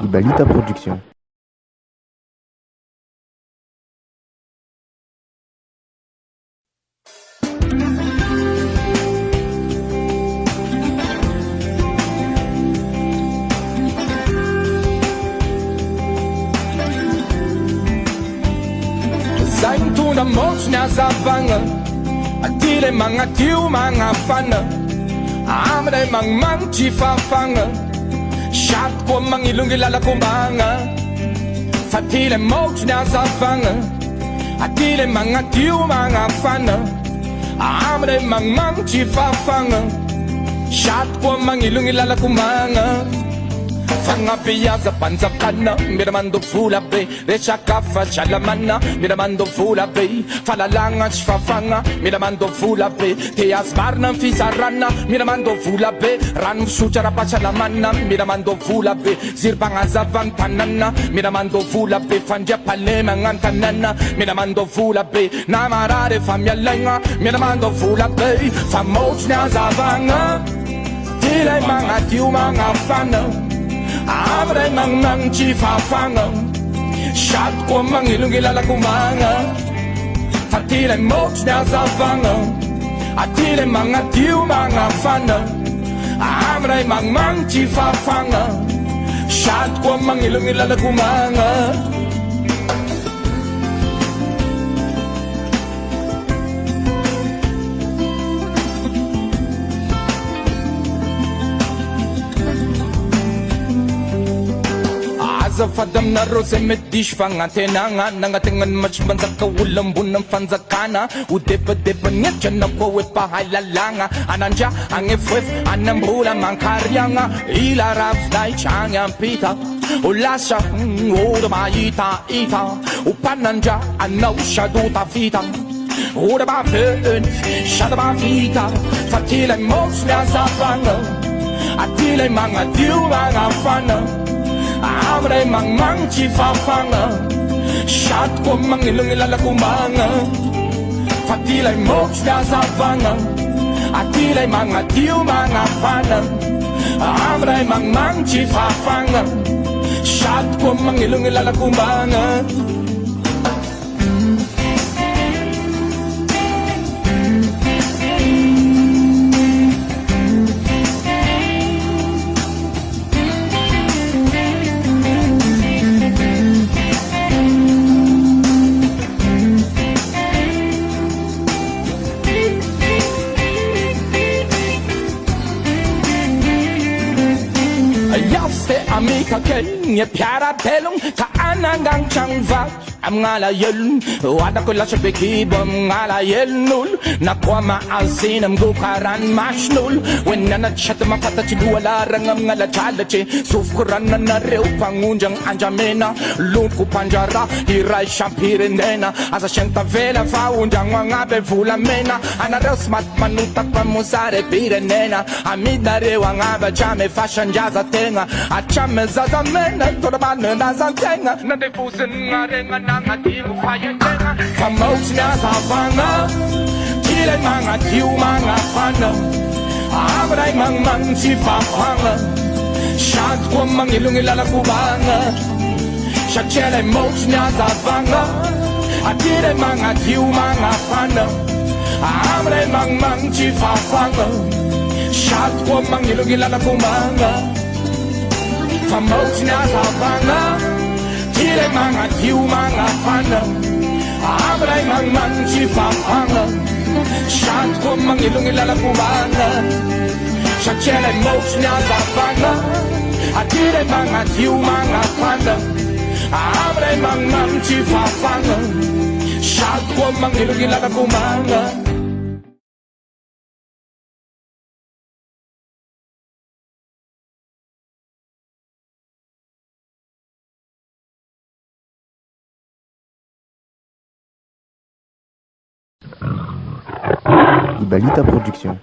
Ibalita Production. Zay mitondra motsy ny hazavagna, atile magnatio magnafana, aminay magnimagnitry fafagna, sady koa magnilongy lalakombagna. Fa tile motsy ny hazavagna, atile magnatio magnafana, aminay magnimagnitry fafagna, sady koa magnilongy lalakombagna. Fagnabeaza panjakana, miramando vola be, resaka fahasalamana, miramando vola be, fahalalagna tsy fafagna, miramando vola be, te azy marina ny fizarana, miramando vola be, rano misotra ara-pahasalamana, miramando vola be, zirim-pagnazavagny tanana, miramando vola be, fandriam-palemagna ny tanana, miramando vola be, na marary efa mialaigna, miramando vola be, fa motsy ny hazavagna, tilay magnadio magnafana, aminay magnimagnitry fafagna, sady koa magnilongy lalakombagna. Fa tilay motsy ny hazavagna, atilay magnadio magnafana, aminay magnimagnitry fafagna, sady koa magnilongy lalakombagna. Azafady aminareo zay mety diso fagnantenagna, nagnategnany Mashmanjaka olo ambony amin'ny fanjakana, ho debadeba nefitra na koa hoe mpahay lalagna, anandria agnefoefo anambola mankariagna, ila ravinay tragny ampita, ho lasa ora mahitaita, ho mpanandria anao sady ho tafita, ora maveny sady mavita. Fa tilay motsy ny hazavagna, atilay magnadio magnafana, aminay magnimagnitry fafagna, sady koa magnilongy lalakombagna. Fa tilay motsy ny hazavagna, atilay magnadio magnafana, aminay magnimagnitry fafagna, sady koa magnilongy lalakombagna. Amika keny piarabelogno ka anangang tragno vaky amin'alahelo, hoadako lasa be kibo amin'alahelon'olo, na koa mahazina amingoka ranomason'olo, hoe nianatry sady mahafantatry lohalaragna amin'aladralatry, sofoko ranonanareo mpagnondragny andramena, lonoko mpandrara iray sampirenena, aza saigny tavela fa ondragno agnaby volamena, anareo sy maty manota mpamosary pirenena, amidinareo agnaby hatramy fasandraza-tegna, hatramy zazamena toramanonazan-tegna, nandevoziny aregna nagnadio fahentegna. Fa motsy ny hazavagna, tilay magnadio magnafana, aminay magnimagnitry fafagna, sady koa magnilongy lalakombagna. Satria lay motsy ny hazavagna, atilay magnadio magnafana, aminay magnimagnitry fafagna, sady koa magnilongy lalakombagna. Fa motsy ny hazavagna, tilay magnadio magnafana, aminay magnimagnitry fafagna, sady koa magnilongy lalakombagna. Satria lay motsy ny hazavagna, atilay magnadio magnafana, aminay magnimagnitry fafagna, sady koa magnilongy lalakombagna. Ibalita Production.